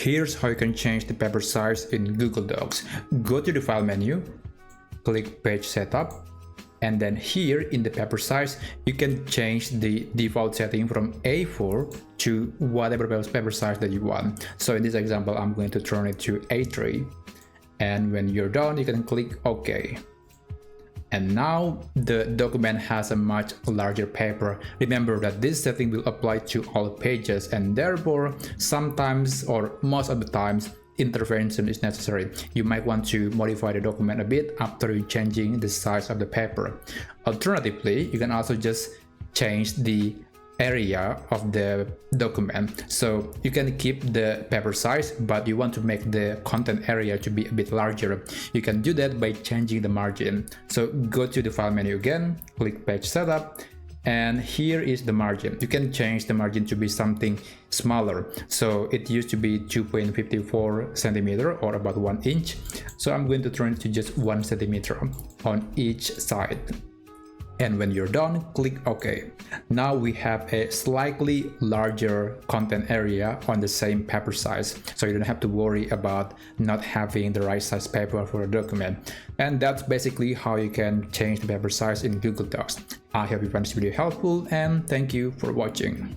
Here's how you can change the paper size in Google Docs. Go to the File menu, click Page Setup, and then here in the paper size, you can change the default setting from A4 to whatever paper size that you want. So in this example, I'm going to turn it to A3. And when you're done, you can click OK. And now the document has a much larger paper. Remember that this setting will apply to all pages, and therefore sometimes or most of the times intervention is necessary. You might want to modify the document a bit after you changing the size of the paper. Alternatively, you can also just change the area of the document. So you can keep the paper size, but you want to make the content area to be a bit larger. You can do that by changing the margin. So go to the File menu again, click Page Setup, and here is the margin. You can change the margin to be something smaller. So it used to be 2.54 centimeter or about 1 inch. So I'm going to turn it to just 1 centimeter on each side. And when you're done, click OK. Now we have a slightly larger content area on the same paper size, so you don't have to worry about not having the right size paper for a document. And that's basically how you can change the paper size in Google Docs. I hope you found this video helpful, and thank you for watching.